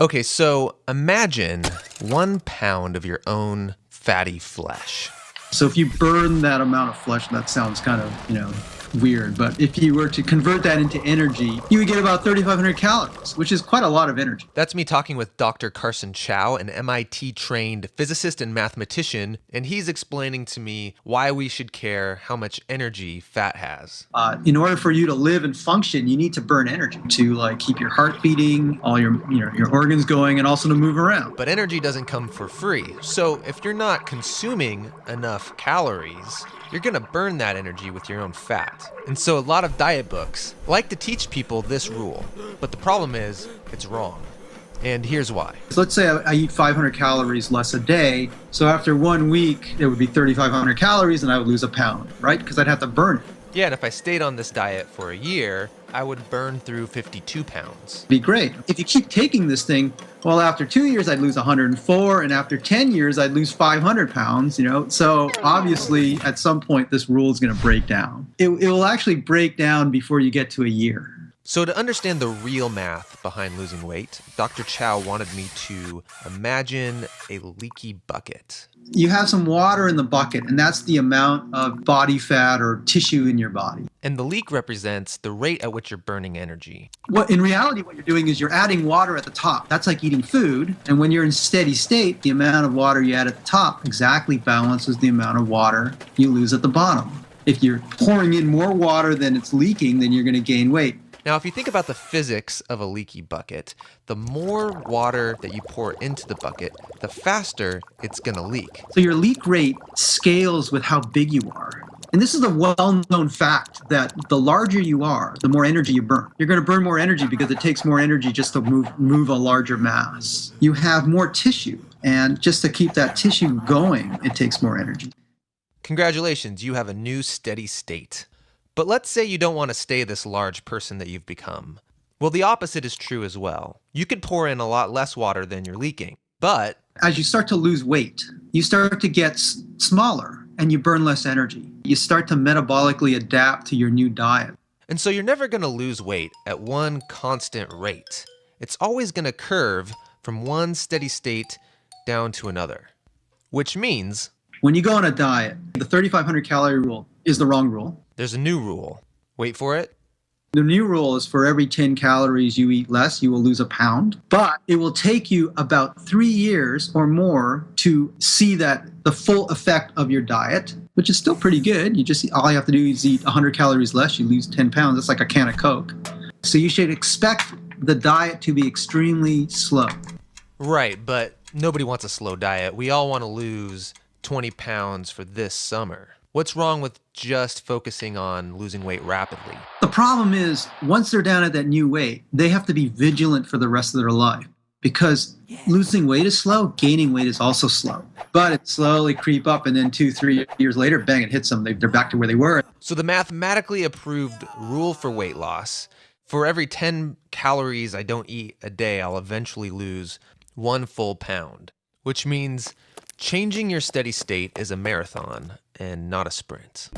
Okay, so imagine 1 pound of your own fatty flesh. So if you burn that amount of flesh, that sounds kind of, weird. But if you were to convert that into energy, you would get about 3,500 calories, which is quite a lot of energy. That's me talking with Dr. Carson Chow, an MIT-trained physicist and mathematician, and he's explaining to me why we should care how much energy fat has. In order for you to live and function, you need to burn energy to keep your heart beating, all your organs going, and also to move around. But energy doesn't come for free. So if you're not consuming enough calories, you're going to burn that energy with your own fat. And so a lot of diet books like to teach people this rule, but the problem is it's wrong. And here's why. So let's say I eat 500 calories less a day. So after 1 week, it would be 3,500 calories and I would lose a pound, right? Because I'd have to burn it. Yeah, and if I stayed on this diet for a year, I would burn through 52 pounds. Be great. If you keep taking this thing, well, after 2 years, I'd lose 104, and after 10 years, I'd lose 500 pounds, So obviously, at some point, this rule is going to break down. It will actually break down before you get to a year. So to understand the real math behind losing weight, Dr. Chow wanted me to imagine a leaky bucket. You have some water in the bucket, and that's the amount of body fat or tissue in your body. And the leak represents the rate at which you're burning energy. In reality, what you're doing is you're adding water at the top. That's like eating food. And when you're in steady state, the amount of water you add at the top exactly balances the amount of water you lose at the bottom. If you're pouring in more water than it's leaking, then you're going to gain weight. Now, if you think about the physics of a leaky bucket, the more water that you pour into the bucket, the faster it's going to leak. So your leak rate scales with how big you are. And this is a well-known fact that the larger you are, the more energy you burn. You're going to burn more energy because it takes more energy just to move a larger mass. You have more tissue, and just to keep that tissue going, it takes more energy. Congratulations, you have a new steady state. But let's say you don't want to stay this large person that you've become. Well, the opposite is true as well. You could pour in a lot less water than you're leaking, but as you start to lose weight, you start to get smaller and you burn less energy. You start to metabolically adapt to your new diet. And so you're never going to lose weight at one constant rate. It's always going to curve from one steady state down to another, which means when you go on a diet, the 3,500 calorie rule is the wrong rule. There's a new rule. Wait for it. The new rule is for every 10 calories you eat less, you will lose a pound. But it will take you about 3 years or more to see the full effect of your diet, which is still pretty good. All you have to do is eat 100 calories less, you lose 10 pounds. That's like a can of Coke. So you should expect the diet to be extremely slow. Right, but nobody wants a slow diet. We all want to lose 20 pounds for this summer. What's wrong with just focusing on losing weight rapidly? The problem is, once they're down at that new weight, they have to be vigilant for the rest of their life. Because losing weight is slow, gaining weight is also slow. But it slowly creep up, and then 2-3 years later, bang, it hits them. They're back to where they were. So the mathematically approved rule for weight loss, for every 10 calories I don't eat a day, I'll eventually lose 1 full pound. Which means changing your steady state is a marathon and not a sprint.